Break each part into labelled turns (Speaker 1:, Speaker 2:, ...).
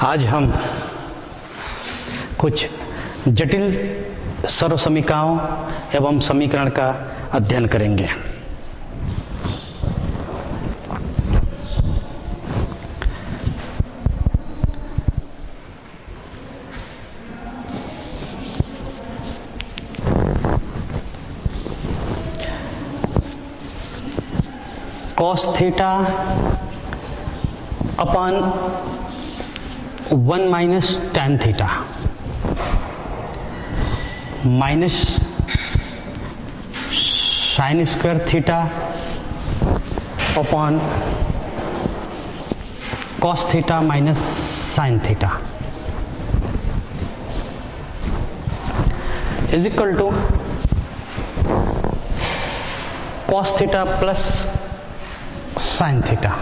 Speaker 1: आज हम कुछ जटिल सर्वसमीकाओं एवं समीकरण का अध्ययन करेंगे। cos theta upon 1 minus tan theta minus sine square theta upon cos theta minus sine theta is equal to cos theta plus sine theta.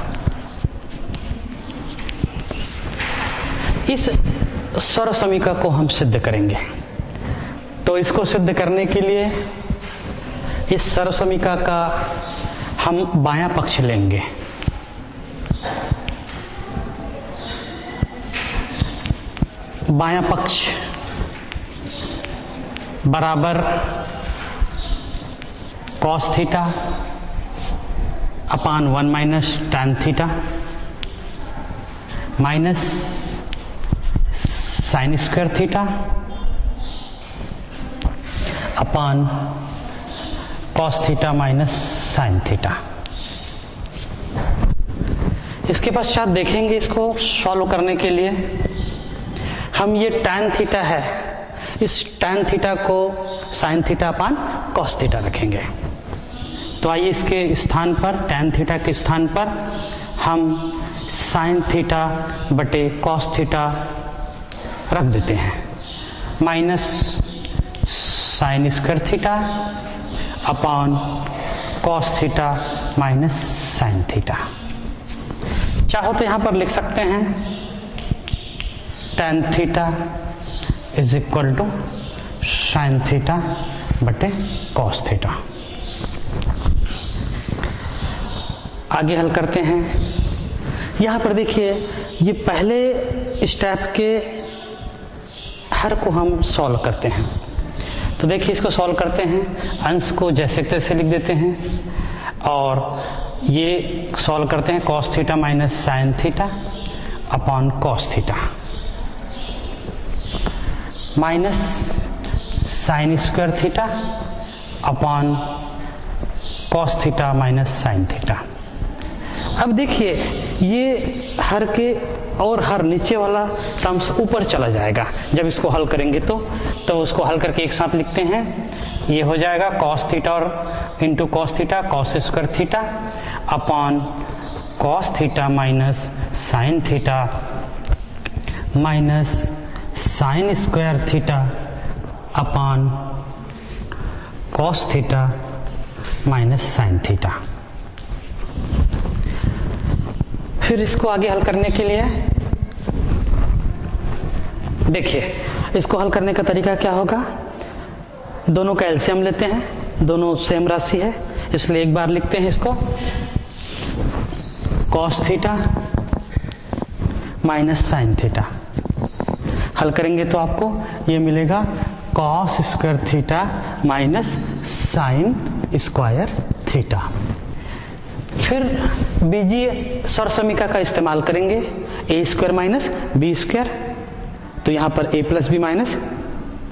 Speaker 1: इस सर्वसमीका को हम सिद्ध करेंगे। तो इसको सिद्ध करने के लिए इस सर्वसमीका का हम बायां पक्ष लेंगे। बायां पक्ष बराबर cos theta upon 1 minus tan theta minus sine square theta अपान cos theta minus sine theta. इसके पश्चात देखेंगे, इसको सॉल्व करने के लिए हम ये tan थीटा है, इस tan थीटा को साइन थीटा अपान cos थीटा रखेंगे। तो आइए इसके स्थान पर, tan थीटा के स्थान पर हम साइन थीटा बटे cos थीटा रख देते हैं, minus sine square theta upon cos theta minus sine theta. चाहो तो यहां पर लिख सकते हैं tan theta is equal to sine theta बटे cos थीटा। आगे हल करते हैं। यहां पर देखिए, ये पहले स्टेप के हर को हम सॉल्व करते हैं। तो देखिए, इसको सॉल्व करते हैं, अंश को जैसे तैसे लिख देते हैं और ये सॉल्व करते हैं cos theta minus sine theta upon cos theta minus sine square theta upon cos theta minus sine theta. अब देखिए, ये हर के और हर नीचे वाला टर्म्स ऊपर चला जाएगा जब इसको हल करेंगे। तो उसको हल करके एक साथ लिखते हैं। ये हो जाएगा cos थीटा और into cos theta cos square theta upon cos theta minus sine theta minus sine square theta upon cos theta minus sine theta. फिर इसको आगे हल करने के लिए देखिए, इसको हल करने का तरीका क्या होगा। दोनों का एलसीएम लेते हैं, दोनों सेम राशि है, इसलिए एक बार लिखते हैं इसको cos theta minus sine theta. हल करेंगे तो आपको ये मिलेगा cos square theta minus sine square theta. फिर बीजीय सर्वसमीका का इस्तेमाल करेंगे, a square minus b square. तो यहां पर ए प्लस बी माइनस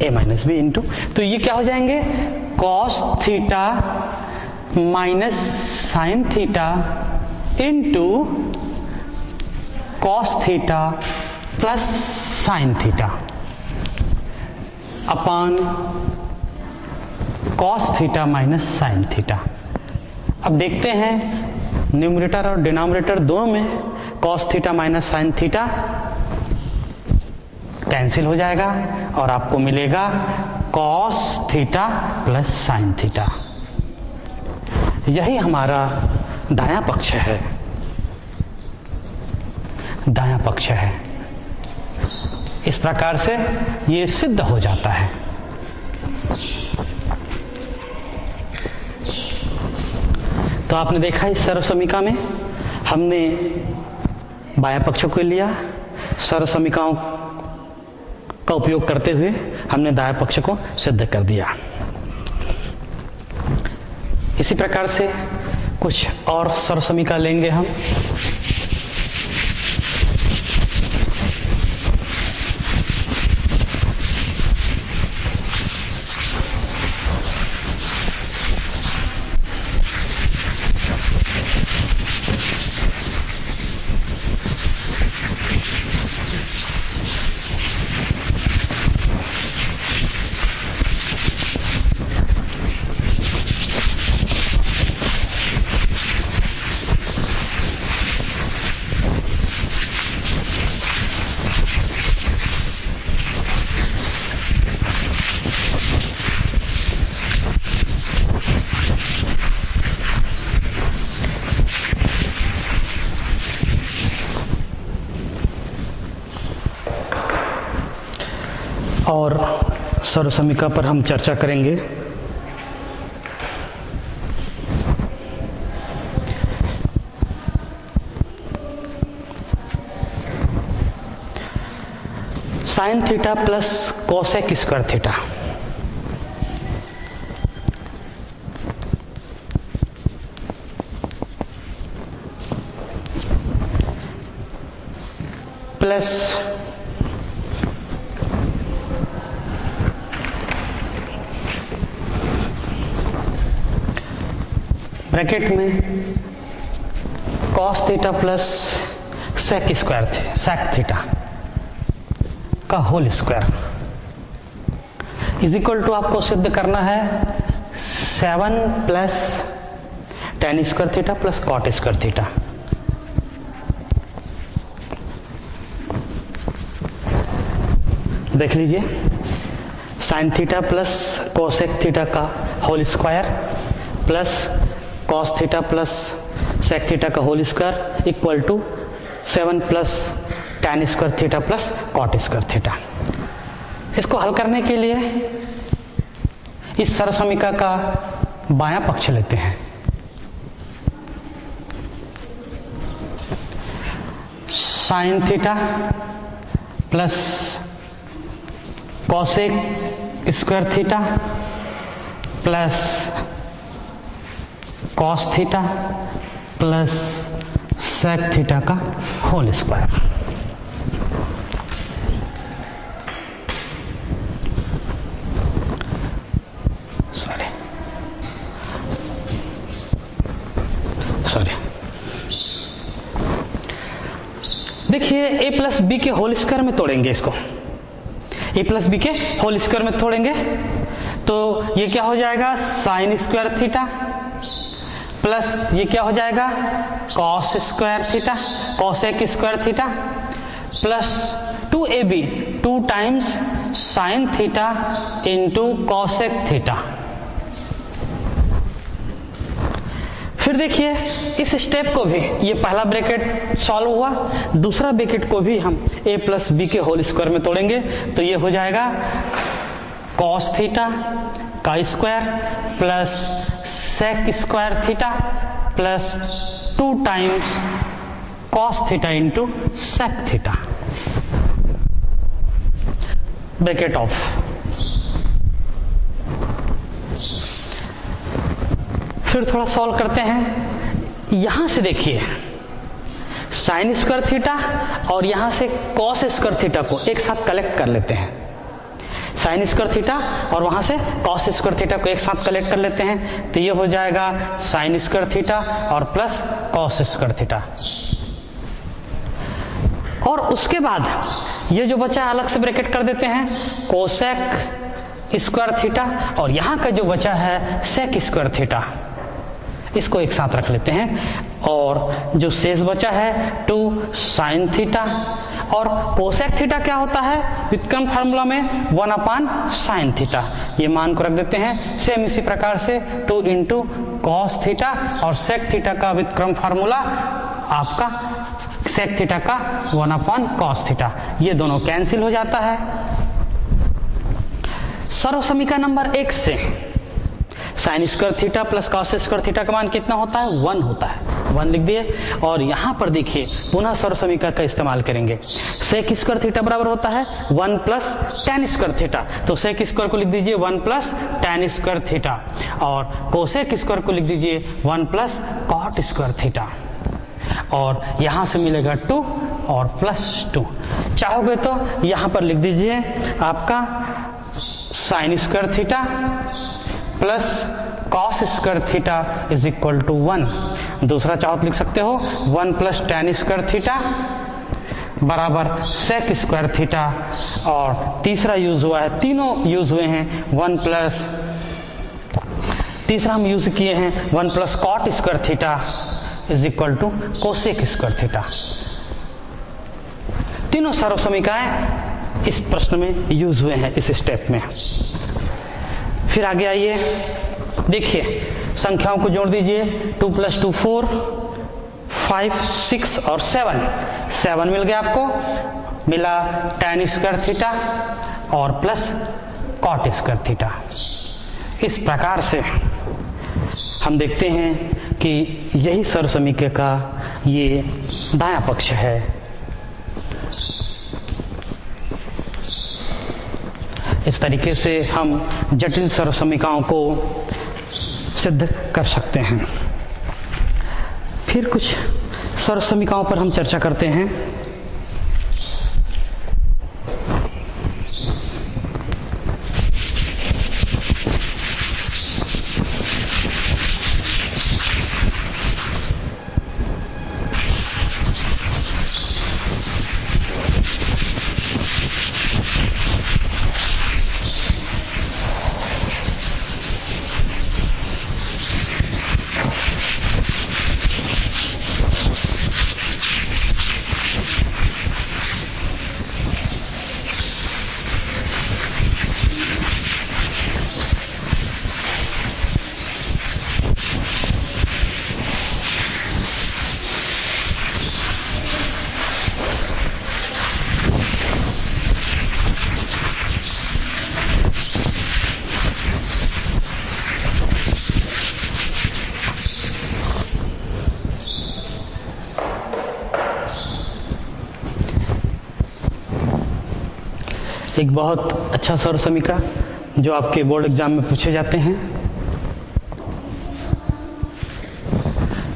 Speaker 1: ए माइनस बी इंटू, तो ये क्या हो जाएंगे cos theta minus sine theta into cos theta plus sine theta upon cos theta minus sine theta. अब देखते हैं, न्यूमरेटर और डिनोमिनेटर दोनों में cos theta minus sine theta cancel हो जाएगा और आपको मिलेगा cos theta plus sine theta. यही हमारा दायां पक्ष है, दायां पक्ष है। इस प्रकार से ये सिद्ध हो जाता है। तो आपने देखा इस सर्वसमीका में हमने बाया पक्षों को लिया सर्व समीकरणों का उपयोग करते हुए हमने दाएं पक्ष को सिद्ध कर दिया। इसी प्रकार से कुछ और सर्व समीकरण लेंगे हम। और सर्व समीकरण पर हम चर्चा करेंगे। Sine theta plus cosec square theta. Plus bracket में cos theta plus sec theta का whole square is equal to आपको सिद्ध करना है 7 plus tan square theta plus cot square theta. देख लीजिए, sine theta plus cosec theta का whole square plus cos theta plus sec theta का whole square equal to 7 plus tan square theta plus cot square theta. इसको हल करने के लिए इस सर्व समीकरण का बायां पक्ष लेते हैं। Sine theta plus cosec square theta plus cos theta plus sec theta का होल स्क्वायर। सॉरी देखिए, ए प्लस बी के होल स्क्वायर में तोड़ेंगे इसको। ए प्लस बी के होल स्क्वायर में तोड़ेंगे तो ये क्या हो जाएगा, साइन स्क्वायर थीटा प्लस ये क्या हो जाएगा, cos square theta cosec square theta plus 2ab 2 times sine theta into cosec theta. फिर देखिए इस स्टेप को भी, ये पहला ब्रैकेट सॉल्व हुआ, दूसरा ब्रैकेट को भी हम a प्लस बी के होल स्क्वायर में तोड़ेंगे तो ये हो जाएगा कॉस थीटा का square plus sec square theta plus 2 times cos theta into sec theta. Bracket off. फिर थोड़ा सॉल्व करते हैं। यहां से देखिए, साइन स्क्वायर थीटा और यहां से कॉस स्क्वायर थीटा को एक साथ कलेक्ट कर लेते हैं। साइन स्क्वायर थीटा और वहां से कॉस स्क्वायर थीटा को एक साथ कलेक्ट कर लेते हैं तो ये हो जाएगा साइन स्क्वायर थीटा और प्लस कॉस स्क्वायर थीटा। और उसके बाद ये जो बचा अलग से ब्रैकेट कर देते हैं, कोसेक स्क्वायर थीटा और यहां का जो बचा है सेक स्क्वायर थीटा, इसको एक साथ रख लेते हैं और जो शेष बचा है 2 साइन थीटा और कोसेक थीटा क्या होता है, व्युत्क्रम फार्मूला में 1 साइन थीटा, ये मान को रख देते हैं। सेम इसी प्रकार से 2 इंटू कॉस थीटा और सेक थीटा का व्युत्क्रम फार्मूला आपका सेक थीटा का 1 कॉस थीटा, ये दोनों कैंसिल हो जाता है। सर्व समीकरण नंबर 1 से sign square theta plus cos square theta का मान कितना होता है, 1 होता है। 1 लिख दिए। और यहां पर देखिए पुनः सर्व समीकरण का इस्तेमाल करेंगे। सेक स्क्वायर थीटा बराबर होता है 1 प्लस tan स्क्वायर थीटा, तो सेक स्क्वायर को लिख दीजिए 1 प्लस tan स्क्वायर थीटा, और कोसेक स्क्वायर को लिख दीजिए 1 प्लस cot स्क्वायर थीटा, और यहां से मिलेगा 2 और +2। चाहोगे तो यहां पर लिख दीजिए आपका sine square theta plus cos square theta is equal to 1। दूसरा चाहो तो लिख सकते हो 1 प्लस tan स्क्वायर थीटा बराबर सेक स्क्वायर थीटा, और तीसरा यूज हुआ है, तीनों यूज हुए हैं 1 प्लस, तीसरा हम यूज किए हैं 1 plus cot square theta is equal to cosec square theta. तीनों सर्व समीकरण इस प्रश्न में यूज हुए हैं इस स्टेप में। फिर आगे आइए, देखिए संख्याओं को जोड़ दीजिए। 2 + 2 4, 5 6 और 7 मिल गया आपको, मिला tan स्क्वायर थीटा और प्लस कॉट स्क्वायर थीटा। इस प्रकार से हम देखते हैं कि यही सर्व समीकरण का ये दायां पक्ष है। इस तरीके से हम जटिल सर्व समीकरणों को सिद्ध कर सकते हैं। फिर कुछ सर्व समीकरणों पर हम चर्चा करते हैं। एक बहुत अच्छा सर्व समीकरण जो आपके बोर्ड एग्जाम में पूछे जाते हैं।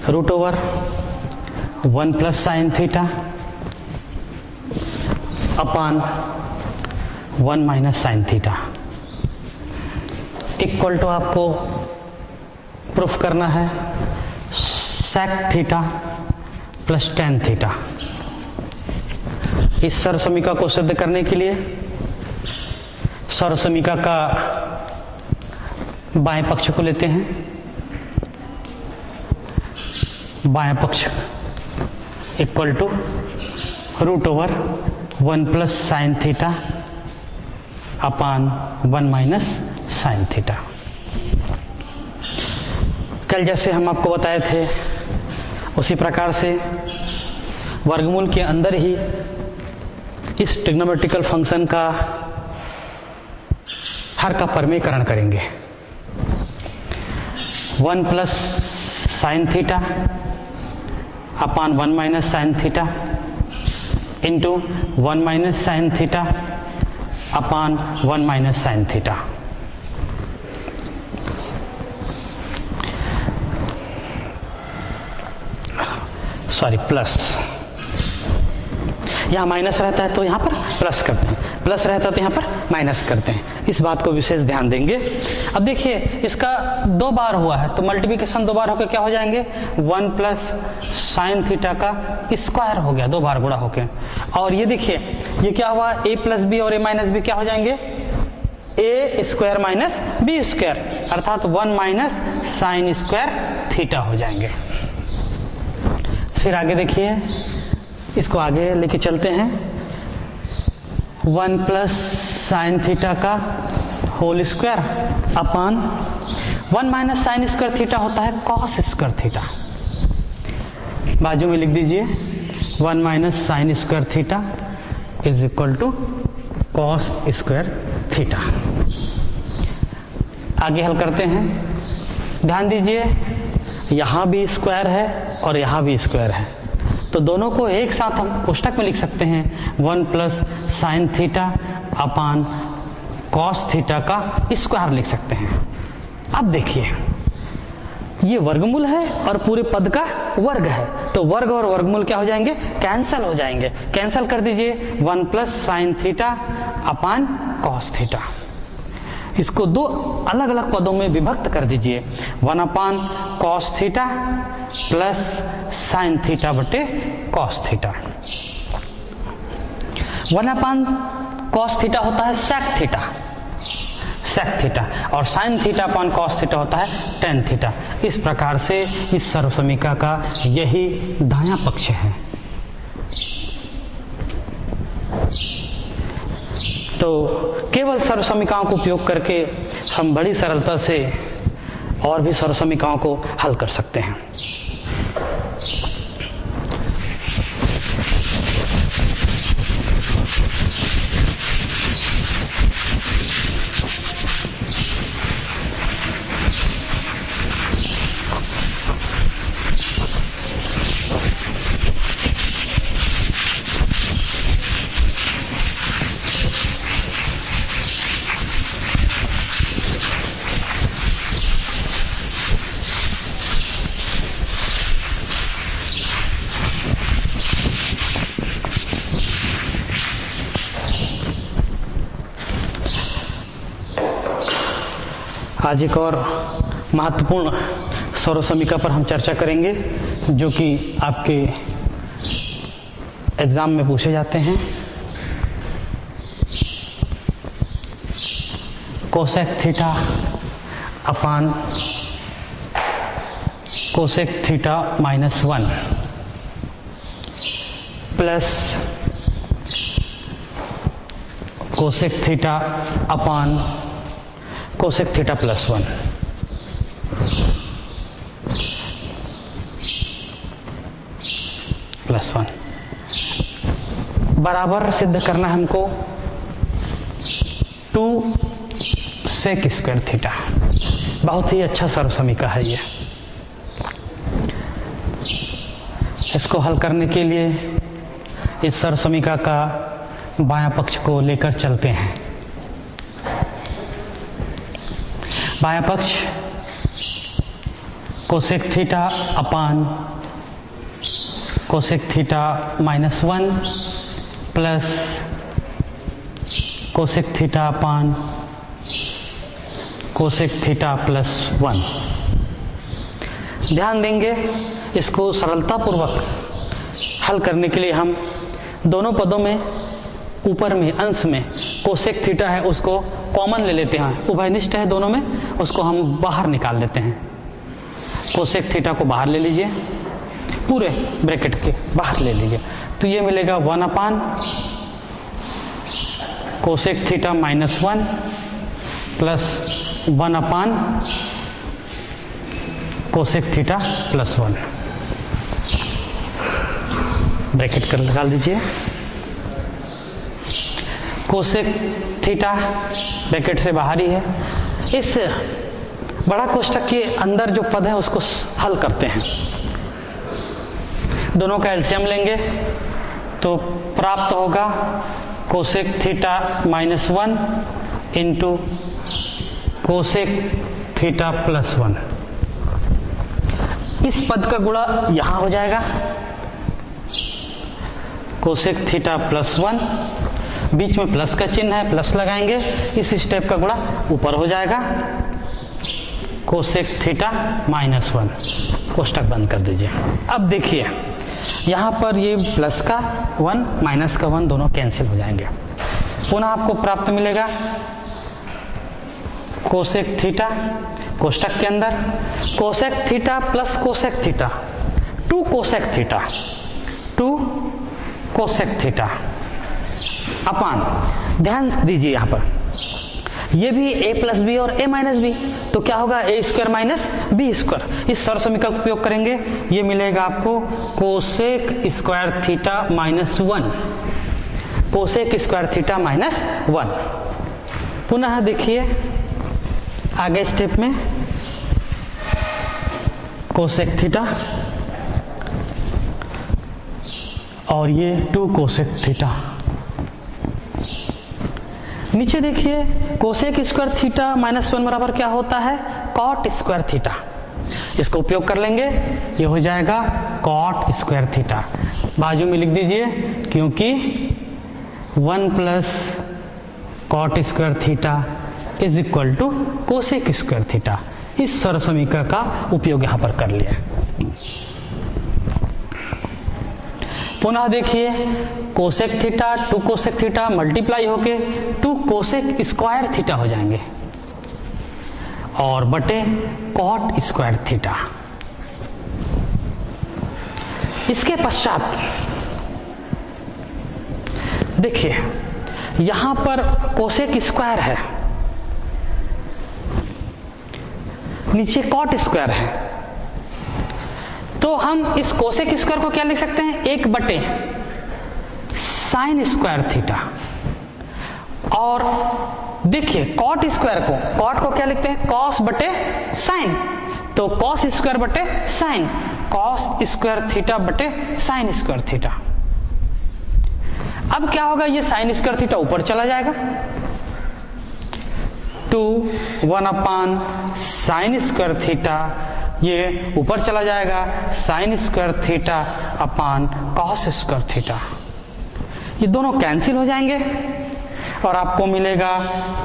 Speaker 1: √1 plus sine theta upon 1 minus sine theta equal to आपको प्रूफ करना है sec theta plus tan theta. इस सर्व समीकरण को सिद्ध करने के लिए सर्व समीकरण का बाएं पक्ष को लेते हैं। बाएं पक्ष equal to √1 plus sine theta upon 1 minus sine theta. कल जैसे हम आपको बताए थे उसी प्रकार से वर्गमूल के अंदर ही इस ट्रिग्नोमेट्रिकल फंक्शन का हर का परमेयकरण करेंगे। 1 plus sine theta upon 1 minus sine theta into 1 minus sine theta upon 1 minus sine theta. Sorry plus, यहाँ माइनस रहता है तो यहाँ पर प्लस करते हैं, प्लस रहता है तो यहाँ पर माइनस करते हैं। इस बात को विशेष ध्यान देंगे। अब देखिए इसका 2 बार हुआ है तो मल्टीप्लिकेशन 2 बार होकर क्या हो जाएंगे 1 प्लस साइन थीटा का स्क्वायर हो गया 2 बार गुणा होके। और ये देखिए ये क्या हुआ a प्लस बी और a माइनस बी क्या हो जाएंगे a square minus b square, अर्थात 1 माइनस साइन स्क्वायर थीटा हो जाएंगे। फिर आगे देखिए इसको आगे लेके चलते हैं। 1 प्लस साइन थीटा का whole square upon 1 minus sine square theta होता है कॉस स्क्वायर थीटा। बाजू में लिख दीजिए 1 minus sine square theta is equal to cos square theta. आगे हल करते हैं। ध्यान दीजिए यहां भी स्क्वायर है और यहाँ भी स्क्वायर है, तो दोनों को एक साथ हम कोष्टक में लिख सकते हैं 1 plus sine theta upon cos theta का स्क्वायर लिख सकते हैं। अब देखिए ये वर्गमूल है और पूरे पद का वर्ग है, तो वर्ग और वर्गमूल क्या हो जाएंगे, कैंसल हो जाएंगे। कैंसल कर दीजिए 1 plus sine theta upon cos theta. इसको दो अलग अलग पदों में विभक्त कर दीजिए, 1 upon cos theta plus sine theta बटे cos theta. 1 upon cos theta होता है सेक थीटा, और sine theta upon cos theta होता है टेन थीटा। इस प्रकार से इस सर्वसमीका का यही दायां पक्ष है। तो केवल सर्वसमीकाओं को उपयोग करके हम बड़ी सरलता से और भी सर्वसमीकाओं को हल कर सकते हैं। आज एक और महत्वपूर्ण सर्वसमीका पर हम चर्चा करेंगे जो कि आपके एग्जाम में पूछे जाते हैं। कोसेक थीटा अपान cosec theta minus 1 plus cosec theta अपान कोसेक थीटा प्लस 1। बराबर सिद्ध करना है हमको 2 सेक स्क्वायर थीटा। बहुत ही अच्छा सर्वसमीका है ये। इसको हल करने के लिए इस सर्वसमीका का बायां पक्ष को लेकर चलते हैं। बायां पक्ष कोसेक थीटा अपान cosec theta minus 1 plus cosec theta अपान कोसेक थीटा प्लस 1। ध्यान देंगे इसको सरलतापूर्वक हल करने के लिए हम दोनों पदों में ऊपर में अंश में कोसेक थीटा है उसको कॉमन ले लेते हैं, उभयनिष्ठ है दोनों में, उसको हम बाहर निकाल लेते हैं। कोसेक थीटा को बाहर ले लीजिए, पूरे ब्रैकेट के बाहर ले लीजिए, तो ये मिलेगा 1 अपान कोसेक थीटा माइनस 1 प्लस 1 अपान कोसेक थीटा प्लस 1। ब्रैकेट कर निकाल दीजिए। कोसेक थीटा ब्रैकेट से बाहर ही है। इस बड़ा कोष्ठक के अंदर जो पद है उसको हल करते हैं। दोनों का एलसीएम लेंगे तो प्राप्त होगा cosec theta minus 1 into cosec theta plus 1। इस पद का गुणा यहां हो जाएगा, कोसेक थीटा प्लस 1, बीच में प्लस का चिन्ह है, प्लस लगाएंगे, इस स्टेप का गुणा ऊपर हो जाएगा कोसेक थीटा माइनस 1। कोष्टक बंद कर दीजिए। अब देखिए यहां पर ये प्लस का 1 माइनस का 1 दोनों कैंसिल हो जाएंगे। पुनः आपको प्राप्त मिलेगा कोसेक थीटा कोष्टक के अंदर cosec theta plus cosec theta 2 cosec theta 2 cosec theta upon, ध्यान दीजिए यहां पर ये भी a प्लस बी और a माइनस बी, तो क्या होगा a square minus b square. इस सर्वसमीका का उपयोग करेंगे, ये मिलेगा आपको cosec square theta minus 1, cosec square theta minus 1। पुनः देखिए आगे स्टेप में कोसेक थीटा और ये 2 कोसेक थीटा। नीचे देखिए कोसेक स्क्वायर थीटा माइनस 1 बराबर क्या होता है, कॉट स्क्वायर थीटा। इसको उपयोग कर लेंगे, ये हो जाएगा कॉट स्क्वायर थीटा। बाजू में लिख दीजिए, क्योंकि 1 plus cot square theta is equal to cosec square theta. इस सरल समीकरण का उपयोग यहां पर कर लिया। पुनः देखिए cosec theta 2 cosec theta multiply होके 2 कोसेक स्क्वायर थीटा हो जाएंगे और बटे कॉट स्क्वायर थीटा। इसके पश्चात देखिए यहां पर कोसेक स्क्वायर है, नीचे कॉट स्क्वायर है, तो हम इस कोसेक स्क्वायर को क्या लिख सकते हैं, 1 बटे साइन स्क्वायर थीटा। और देखिए कॉट स्क्वायर को, कॉट को क्या लिखते हैं, कॉस बटे साइन, तो कॉस स्क्वायर बटे साइन, कॉस स्क्वायर थीटा बटे साइन स्क्वायर थीटा। अब क्या होगा, ये साइन स्क्वायर थीटा ऊपर चला जाएगा, 2 1 अपान साइन स्क्वायर थीटा, ये ऊपर चला जाएगा, sine square theta upon cos square theta. ये दोनों कैंसिल हो जाएंगे और आपको मिलेगा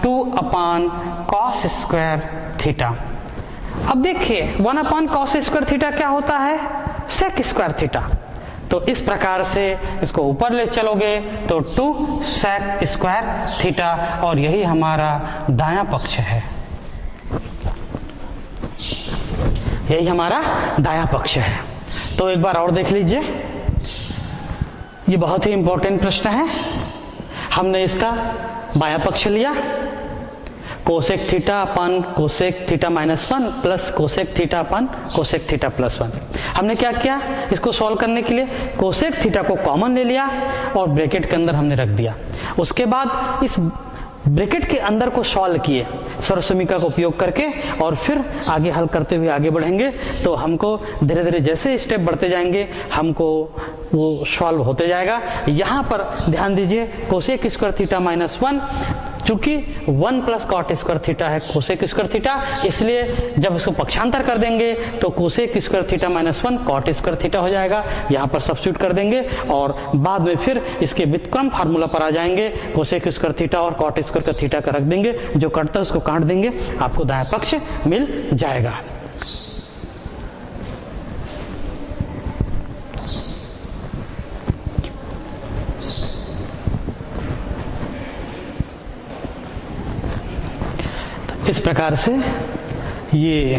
Speaker 1: 2 अपान कॉस स्क्वायर थीटा। अब देखिए 1 अपान कॉस स्क्वायर थीटा क्या होता है, सेक स्क्वायर थीटा। तो इस प्रकार से इसको ऊपर ले चलोगे तो 2 सेक स्क्वायर थीटा, और यही हमारा दायां पक्ष है, यही हमारा दायां पक्ष है। तो एक बार और देख लीजिए, ये बहुत ही इंपॉर्टेंट प्रश्न है। हमने इसका बायां पक्ष लिया, cosec theta upon cosec theta minus 1 plus cosec theta upon cosec theta plus 1। हमने क्या किया, इसको सॉल्व करने के लिए कोसेक थीटा को कॉमन ले लिया और ब्रैकेट के अंदर हमने रख दिया। उसके बाद इस ब्रैकेट के अंदर को सॉल्व किए सरल समीकरण का उपयोग करके, और फिर आगे हल करते हुए आगे बढ़ेंगे। तो हमको धीरे धीरे जैसे स्टेप बढ़ते जाएंगे हमको वो सॉल्व होते जाएगा। यहाँ पर ध्यान दीजिए कोसेक स्क्वायर थीटा माइनस 1, चूंकि 1 प्लस कॉट स्क्वायर थीटा है कोसेक स्क्वायर थीटा, इसलिए जब इसको पक्षांतर कर देंगे तो cosec square theta minus 1 cot square theta हो जाएगा। यहाँ पर सब्स्टिट्यूट कर देंगे और बाद में फिर इसके व्युत्क्रम फार्मूला पर आ जाएंगे, कोसेक स्क्वायर थीटा और कॉट स्क्वायर का थीटा का रख देंगे, जो कटता है उसको काट देंगे, आपको दायां पक्ष मिल जाएगा। इस प्रकार से ये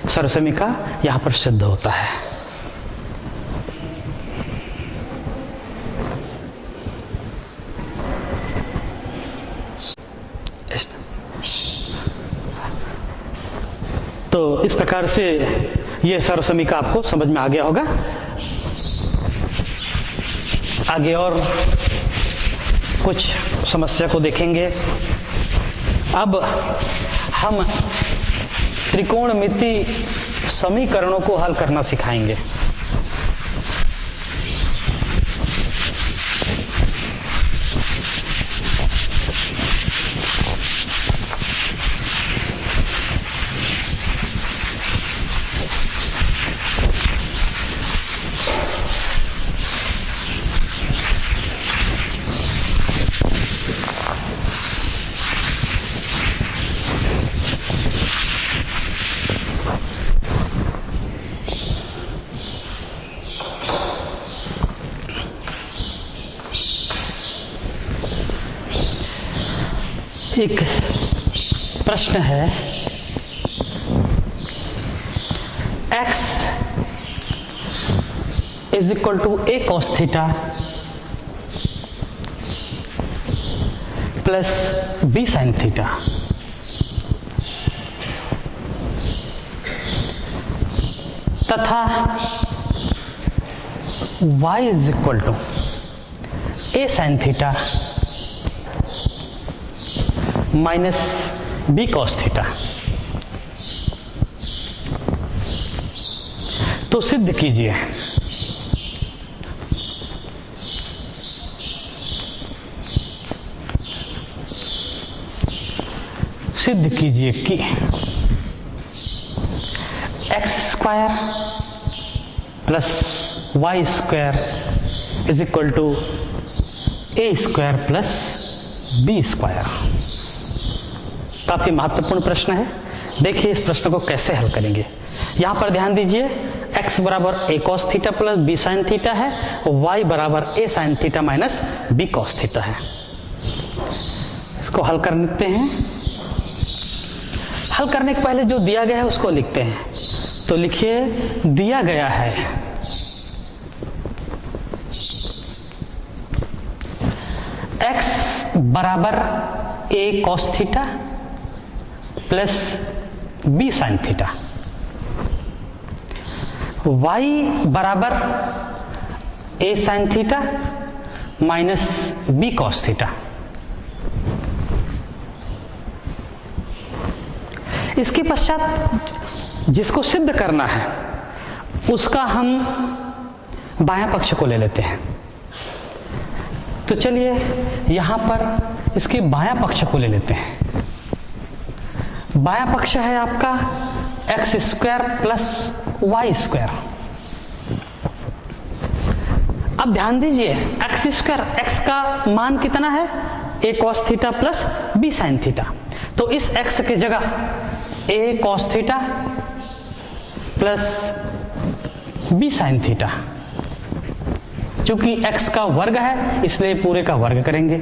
Speaker 1: सरल समीकरण यहां पर सिद्ध होता है। तो इस प्रकार से ये सरल समीकरण आपको समझ में आ गया होगा। आगे और कुछ समस्या को देखेंगे। अब हम त्रिकोणमिति समीकरणों को हल करना सिखाएंगे। एक प्रश्न है, x is equal to a cos theta plus b sin theta तथा y is equal to a sin theta minus b cos theta. तो सिद्ध कीजिए सिद्ध कीजिए कि x square plus y square is equal to a square plus b square. काफी महत्वपूर्ण प्रश्न है। देखिए इस प्रश्न को कैसे हल करेंगे। यहां पर ध्यान दीजिए, x बराबर a cos theta plus b sin theta है और y बराबर a sin theta minus b cos theta है। इसको हल करते हैं। हल करने के पहले जो दिया गया है उसको लिखते हैं। तो लिखिए, दिया गया है x बराबर a cos theta plus b sin theta, y बराबर a sin theta minus b cos theta. इसके पश्चात जिसको सिद्ध करना है उसका हम बायां पक्ष को ले लेते हैं। तो चलिए यहां पर इसके बायां पक्ष को ले लेते हैं। बायां पक्ष है आपका x square plus y square. अब ध्यान दीजिए, एक्स स्क्वायर, एक्स का मान कितना है, a cos theta plus b sine theta. तो इस एक्स की जगह a cos theta plus b sine theta, चूंकि x का वर्ग है इसलिए पूरे का वर्ग करेंगे।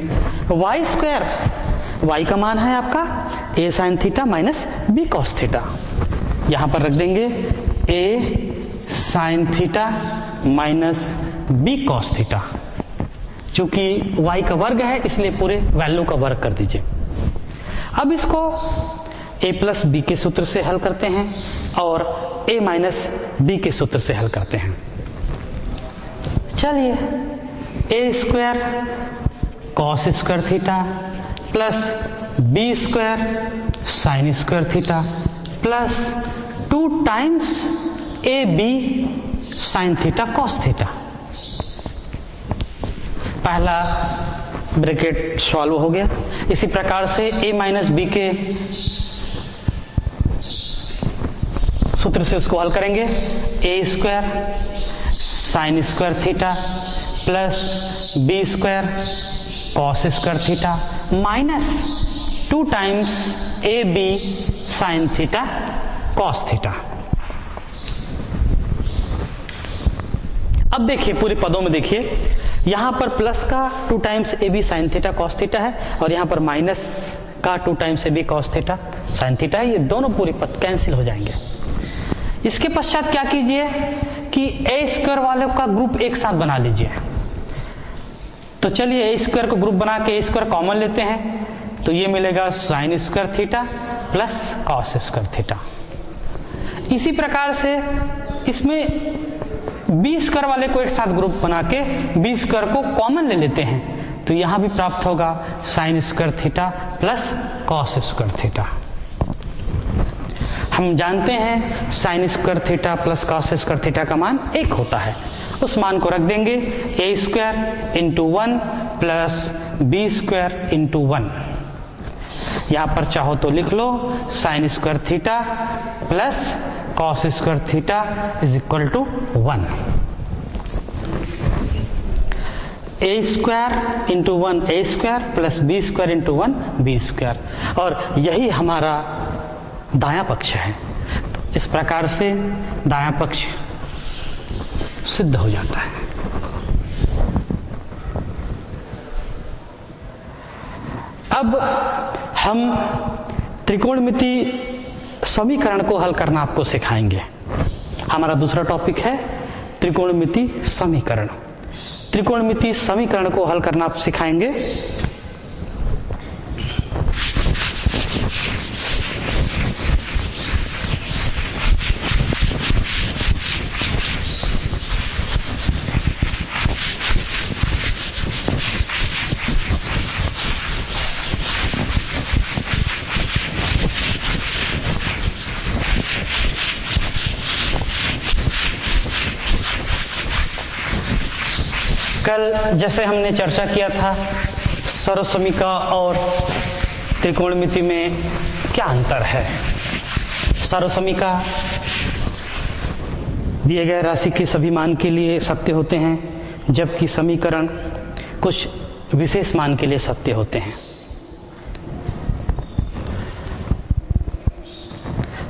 Speaker 1: वाई स्क्वायर, y का मान है आपका a sine theta minus b cos theta. यहां पर रख देंगे a sine theta minus b cos theta. चूंकि y का वर्ग है इसलिए पूरे वैल्यू का वर्ग कर दीजिए। अब इसको a प्लस बी के सूत्र से हल करते हैं और a माइनस बी के सूत्र से हल करते हैं। चलिए, a square cos square theta plus b square sine square theta plus 2 times a b sine theta cos theta. पहला ब्रैकेट सॉल्व हो गया। इसी प्रकार से a माइनस बी के सूत्र से उसको हल करेंगे। A square sine square theta plus b square cos square theta minus 2 times a b sine theta cos theta. अब देखिए पूरे पदों में देखिए, यहां पर प्लस का 2 times a b sine theta cos theta है और यहां पर माइनस का 2 times a b cos theta sine theta है। ये दोनों पूरे पद कैंसिल हो जाएंगे। इसके पश्चात क्या कीजिए कि ए स्क्वायर वाले का ग्रुप एक साथ बना लीजिए। तो चलिए ए स्क्वायर को ग्रुप बना के ए स्क्वायर कॉमन लेते हैं। तो ये मिलेगा sign square theta plus cos square theta. इसी प्रकार से इसमें बी स्क्वायर वाले को एक साथ ग्रुप बना के बी स्क्वायर को कॉमन ले लेते हैं। तो यहां भी प्राप्त होगा sign square theta plus cos square theta. हम जानते हैं sign square theta plus cos square theta का मान 1 होता है। उस मान को रख देंगे a square into 1 plus b square into 1। यहां पर चाहो तो लिख लो sine square theta plus cos square theta is equal to 1। A square into 1 a square plus b square into 1 b square, और यही हमारा दायां पक्ष है। तो इस प्रकार से दायां पक्ष सिद्ध हो जाता है। अब हम त्रिकोणमिति समीकरण को हल करना आपको सिखाएंगे। हमारा दूसरा टॉपिक है त्रिकोणमिति समीकरण। त्रिकोणमिति समीकरण को हल करना आप सिखाएंगे। कल जैसे हमने चर्चा किया था सर्वसमीका और त्रिकोणमिति में क्या अंतर है? सर्वसमीका दिए गए राशि के सभी मान के लिए सत्य होते हैं, जबकि समीकरण कुछ विशेष मान के लिए सत्य होते हैं।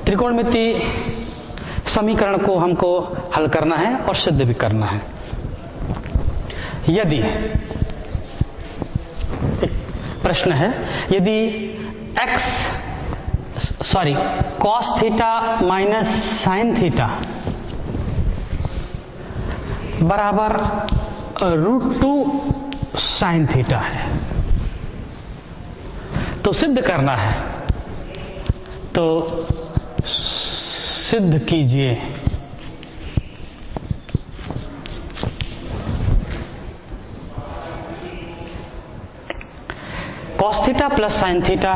Speaker 1: त्रिकोणमितीय समीकरण को हमको हल करना है और सिद्ध भी करना है। यदि प्रश्न है, यदि cos theta minus sine theta बराबर √2 साइन थीटा है, तो सिद्ध करना है, तो सिद्ध कीजिए। cos theta plus sine theta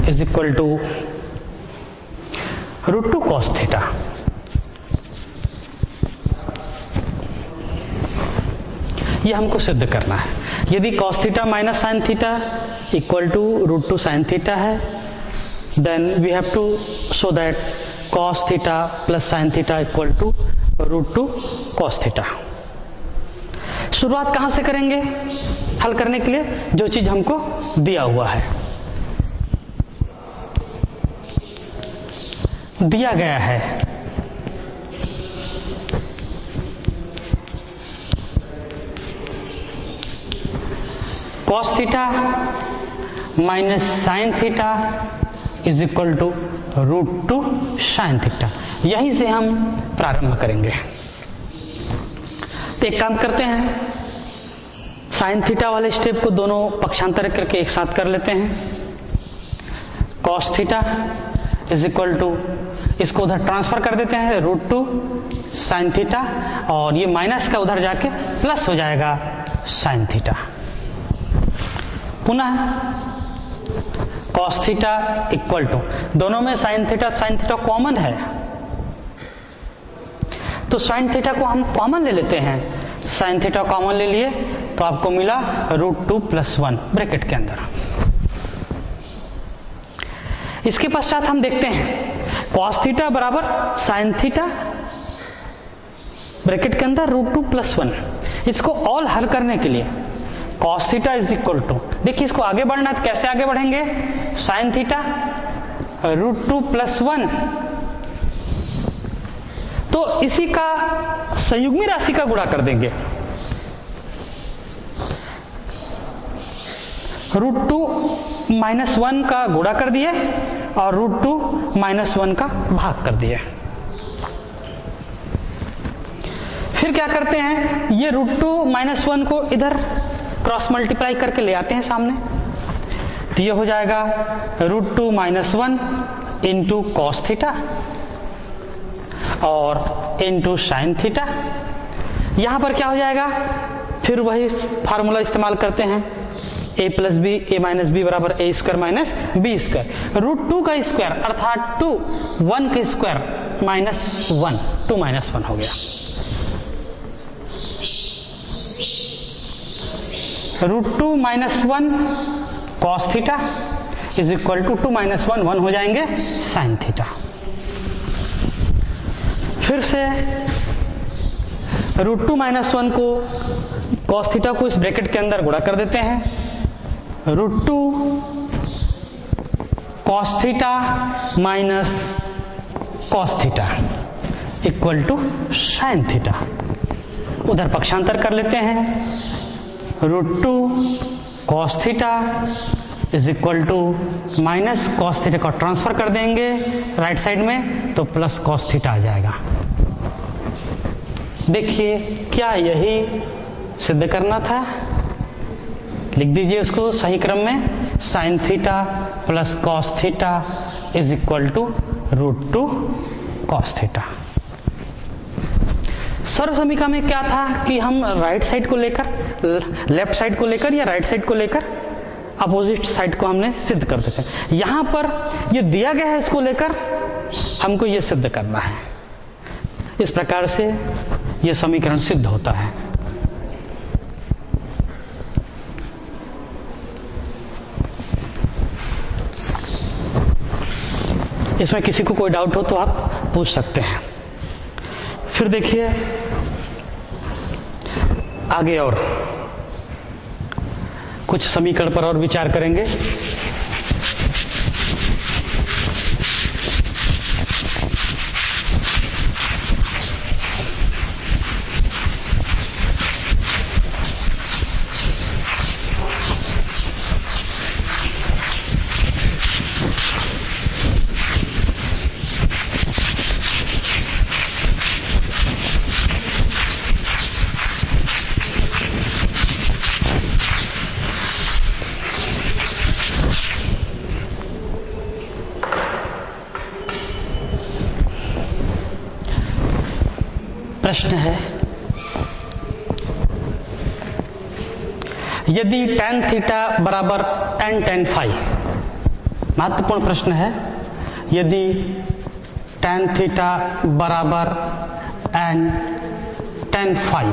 Speaker 1: is equal to √2 cos theta. यह हमको सिद्ध करना है। यदि cos theta minus sine theta equal to √2 sine theta है, then we have to show that cos theta plus sine theta equal to √2 cos theta. शुरुआत कहां से करेंगे हल करने के लिए? जो चीज हमको दिया हुआ है, दिया गया है cos theta minus sine theta is equal to √2 sine theta. यहीं से हम प्रारंभ करेंगे। तो एक काम करते हैं, साइन थीटा वाले स्टेप को दोनों पक्षांतर करके एक साथ कर लेते हैं। cos theta is equal to, इसको उधर ट्रांसफर कर देते हैं √2 साइन थीटा, और ये माइनस का उधर जाके प्लस हो जाएगा साइन थीटा। पुनः cos थीटा इक्वल टू, दोनों में साइन थीटा कॉमन है, तो साइन थीटा को हम कॉमन ले लेते हैं। साइन थीटा कॉमन ले लिए तो आपको मिला √2 + 1 ब्रैकेट के अंदर। इसके पश्चात हम देखते हैं cos थीटा बराबर साइन थीटा ब्रैकेट के अंदर √2 + 1। इसको ऑल हल करने के लिए cos theta is equal to, देखिए इसको आगे बढ़ना है तो कैसे आगे बढ़ेंगे? साइन थीटा √2 + 1, तो इसी का संयुग्मी राशि का गुणा कर देंगे। √2 - 1 का गुणा कर दिए और √2 - 1 का भाग कर दिए। फिर क्या करते हैं, ये √2 - 1 को इधर क्रॉस मल्टीप्लाई करके ले आते हैं सामने, तो ये हो जाएगा √2 - 1 इंटू cos थीटा और इंटू साइन थीटा। यहां पर क्या हो जाएगा, फिर वही फार्मूला इस्तेमाल करते हैं, a + b a - b बराबर a² - b²। √2 का स्क्वायर अर्थात 2, 1 का स्क्वायर -1, 2 - 1 हो गया। √2 - 1 cos theta is equal to 2 - 1, 1 हो जाएंगे साइन थीटा। फिर से √2 - 1 को cos थीटा को इस ब्रैकेट के अंदर गुणा कर देते हैं। √2 cos theta minus cos theta equal to sine theta. उधर पक्षांतर कर लेते हैं, √2 cos theta is equal to minus cos theta को ट्रांसफर कर देंगे राइट साइड में, तो प्लस cos थीटा आ जाएगा। देखिए क्या यही सिद्ध करना था? लिख दीजिए उसको सही क्रम में, sine theta plus cos theta is equal to √2 cos theta. सर्व समीकरण में क्या था कि हम राइट साइड को लेकर, लेफ्ट साइड को लेकर या राइट साइड को लेकर अपोजिट साइड को हमने सिद्ध कर देते हैं। यहां पर ये दिया गया है, इसको लेकर हमको ये सिद्ध करना है। इस प्रकार से ये समीकरण सिद्ध होता है। इसमें किसी को कोई डाउट हो तो आप पूछ सकते हैं। फिर देखिए आगे और कुछ समीकरण पर और विचार करेंगे। प्रश्न है, यदि tan थीटा बराबर n tan फाई, महत्वपूर्ण प्रश्न है, यदि tan थीटा बराबर n tan फाई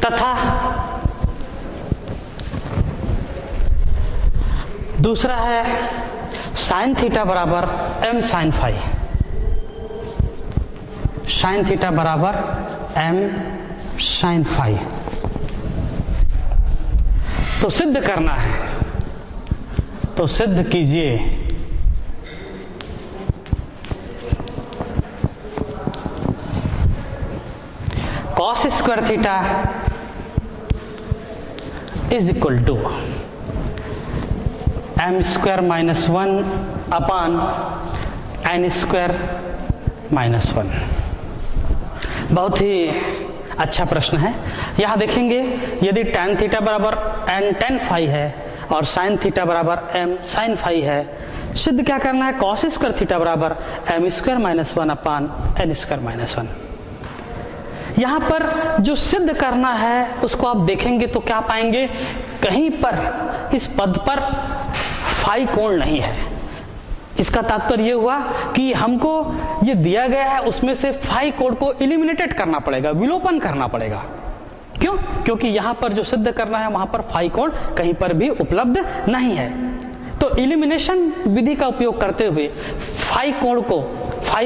Speaker 1: तथा दूसरा है sin थीटा बराबर m sin phi, sine theta बराबर m साइन फाई, तो सिद्ध करना है, तो सिद्ध कीजिए cos square theta is equal to m square minus 1 upon n square minus 1। बहुत ही अच्छा प्रश्न है। यहां देखेंगे यदि tan थीटा बराबर n tan फाई है और sin थीटा बराबर m sin फाई है, सिद्ध क्या करना है, cos स्क्वायर थीटा बराबर m square minus 1 upon n square minus 1। यहां पर जो सिद्ध करना है उसको आप देखेंगे तो क्या पाएंगे, कहीं पर इस पद पर फाई कोण नहीं है। इसका तात्पर्य यह हुआ कि हमको ये दिया गया है उसमें से फाई कोण को इलिमिनेटेड करना पड़ेगा, विलोपन करना पड़ेगा। क्यों? क्योंकि यहां पर जो सिद्ध करना है वहां पर फाई कोण कहीं पर भी उपलब्ध नहीं है। तो इलिमिनेशन विधि का उपयोग करते हुए फाई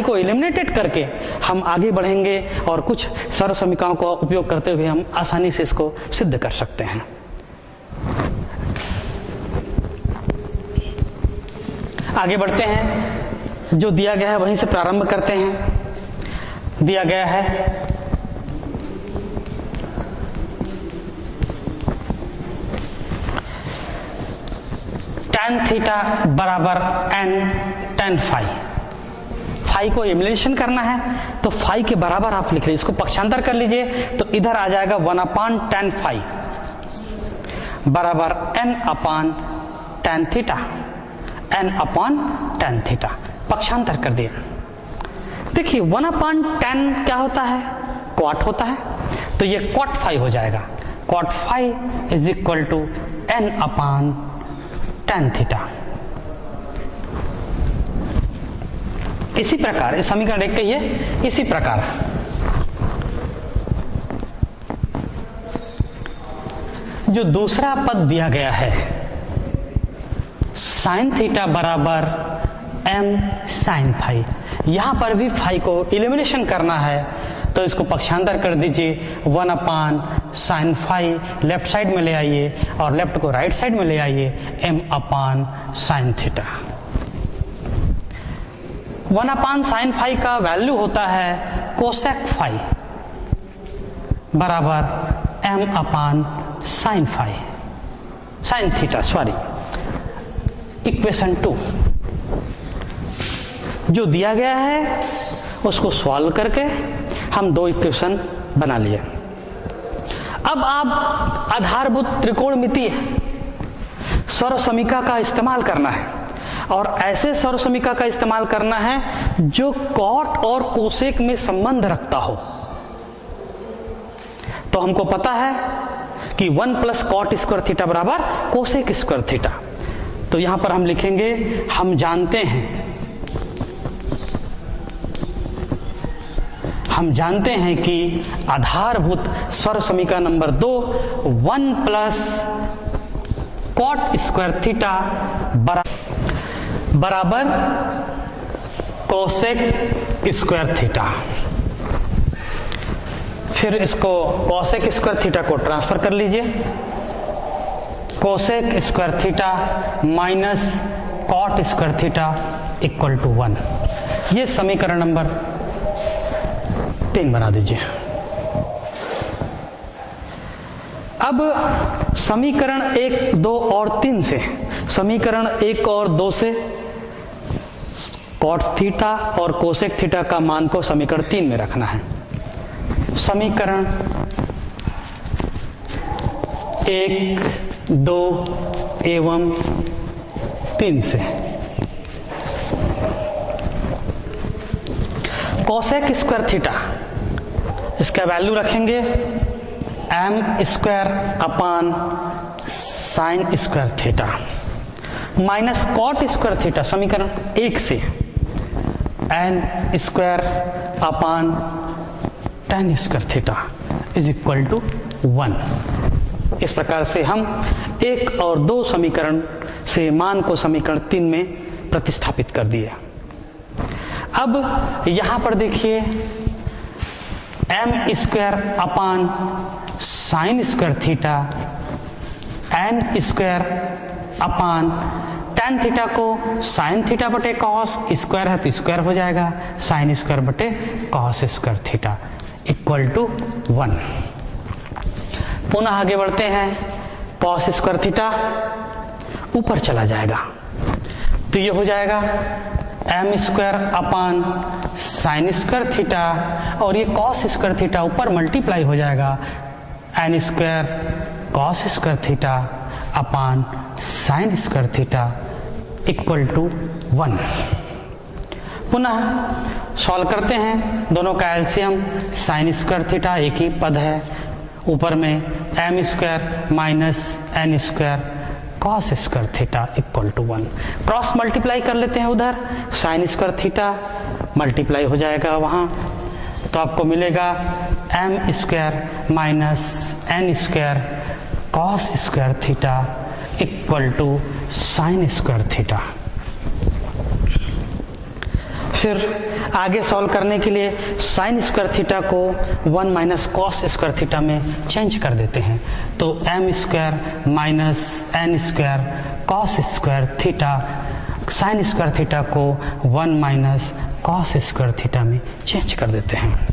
Speaker 1: को इलिमिनेटेड करके हम आगे बढ़ेंगे और कुछ सरल समीकरणों का उपयोग करते हुए हम आसानी से इसको सिद्ध कर सकते हैं। आगे बढ़ते हैं, जो दिया गया है वहीं से प्रारंभ करते हैं। दिया गया है tan थीटा बराबर n tan फाई, फाई को इलिमिनेशन करना है तो फाई के बराबर आप लिख लीजिए, इसको पक्षांतर कर लीजिए तो इधर आ जाएगा 1 अपान tan फाई बराबर n अपान tan theta, n upon tan theta, पक्षांतर कर दिया। देखिए 1 अपॉन tan क्या होता है, क्वाट होता है, तो ये क्वाट फाई हो जाएगा। Cot phi is equal to n upon tan theta. इसी प्रकार इस समीकरण एक कहिए, इसी प्रकार जो दूसरा पद दिया गया है साइन थीटा बराबर m साइन फाई, यहां पर भी फाई को इलिमिनेशन करना है तो इसको पक्षांतर कर दीजिए। 1 upon sine phi left side में ले आइए और लेफ्ट को राइट साइड में ले आइए, m upon sine theta. 1 upon sine phi का वैल्यू होता है कोसेक फाई बराबर m upon sine phi, sine theta, sorry. Equation 2 जो दिया गया है उसको सॉल्व करके हम 2 इक्वेशन बना लिए। अब आप आधारभूत त्रिकोणमितीय सर्वसमीका का इस्तेमाल करना है और ऐसे सर्वसमीका का इस्तेमाल करना है जो कॉट और कोसेक में संबंध रखता हो। तो हमको पता है कि 1 प्लस कॉट स्क्वायर थीटा बराबर कोसेक स्क्वायर थीटा, तो यहां पर हम लिखेंगे हम जानते हैं कि आधारभूत सर्वसमीका number 2 1 plus cot square theta बराबर। बराबर कोसेक स्क्वायर थीटा। फिर इसको कोसेक स्क्वायर थीटा को ट्रांसफर कर लीजिए, cosec square theta minus cot square theta equal to 1। ये समीकरण नंबर 3 बना दीजिए। अब समीकरण 1, 2 और 3 से, समीकरण 1 और 2 से कॉट थीटा और कोसेक थीटा का मान को समीकरण 3 में रखना है। समीकरण 1, 2 एवं 3 से कोसेक स्क्वायर थीटा, इसका वैल्यू रखेंगे m square upon sine square theta minus cot square theta, समीकरण 1 से n square upon tan square theta is equal to 1। इस प्रकार से हम 1 और 2 समीकरण से मान को समीकरण 3 में प्रतिस्थापित कर दिए। अब यहां पर देखिए m square upon sine square theta n square upon tan theta को साइन थीटा बटे कॉस स्क्वायर है तो स्क्वायर हो जाएगा, साइन स्क्वायर बटे cos square theta equal to 1। पुनः आगे बढ़ते हैं, कॉस स्क्वायर थीटा ऊपर चला जाएगा तो ये हो जाएगा m square upon sine square theta और ये कॉस स्क्वायर थीटा ऊपर मल्टीप्लाई हो जाएगा n square cos square theta upon sine square theta equal to 1। पुनः सॉल्व करते हैं, दोनों का एलसीएम साइन स्क्वायर थीटा एक ही पद है, ऊपर में m square minus n square cos square theta equal to 1। Cross multiply कर लेते हैं, उधर साइन स्क्वायर थीटा मल्टीप्लाई हो जाएगा वहां, तो आपको मिलेगा m square minus n square cos square theta equal to sine square theta. फिर आगे सॉल्व करने के लिए साइन स्क्वायर थीटा को 1 माइनस कॉस स्क्वायर थीटा में चेंज कर देते हैं, तो m square minus n square cos square theta, sign square theta को 1 माइनस कॉस स्क्वायर थीटा में चेंज कर देते हैं।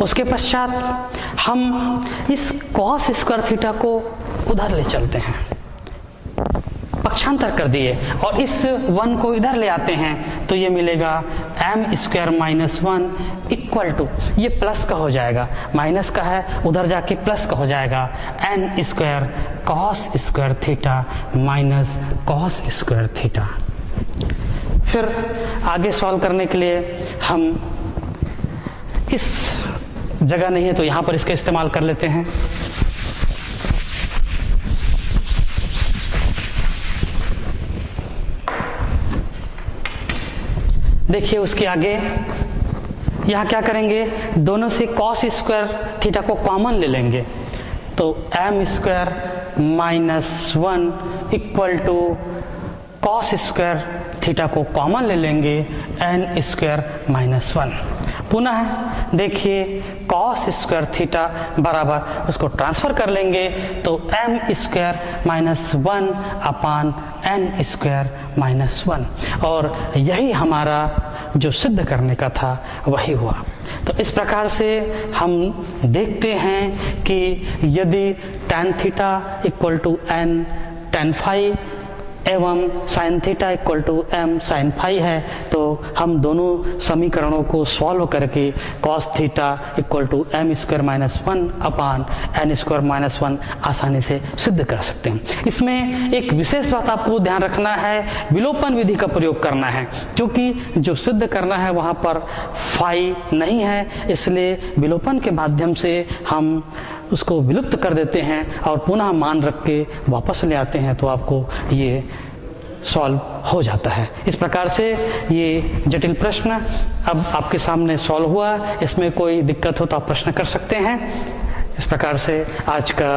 Speaker 1: उसके पश्चात हम इस कॉस स्क्वायर थीटा को उधर ले चलते हैं, पक्षांतर कर दिए और इस 1 को इधर ले आते हैं तो ये मिलेगा m square minus 1 equal to, ये प्लस का हो जाएगा, माइनस का है उधर जाके प्लस का हो जाएगा, n square cos square theta minus cos square theta. फिर आगे सॉल्व करने के लिए हम इस जगह नहीं है तो यहां पर इसका इस्तेमाल कर लेते हैं। देखिए उसके आगे यहां क्या करेंगे, दोनों से कॉस स्क्वायर थीटा को कॉमन ले लेंगे तो m square minus 1 equal to cos square theta को कॉमन ले लेंगे n स्क्वायर माइनस 1। पुनः देखिए कॉस स्क्वायर थीटा बराबर उसको ट्रांसफर कर लेंगे तो m square minus 1 upon n square minus 1, और यही हमारा जो सिद्ध करने का था वही हुआ। तो इस प्रकार से हम देखते हैं कि यदि tan theta equal to n tan phi एवं sine theta equal to m sine phi है तो हम दोनों समीकरणों को सॉल्व करके cos theta equal to m square minus 1 upon n square minus 1 आसानी से सिद्ध कर सकते हैं। इसमें एक विशेष बात आपको ध्यान रखना है, विलोपन विधि का प्रयोग करना है, क्योंकि जो सिद्ध करना है वहां पर फाई नहीं है, इसलिए विलोपन के माध्यम से हम उसको विलुप्त कर देते हैं और पुनः मान रख के वापस ले आते हैं तो आपको ये सॉल्व हो जाता है। इस प्रकार से ये जटिल प्रश्न अब आपके सामने सॉल्व हुआ, इसमें कोई दिक्कत हो तो आप प्रश्न कर सकते हैं। इस प्रकार से आज का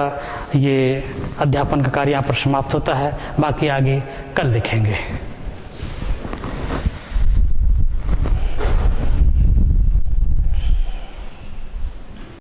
Speaker 1: ये अध्यापन का कार्य यहाँ पर समाप्त होता है, बाकी आगे कल देखेंगे।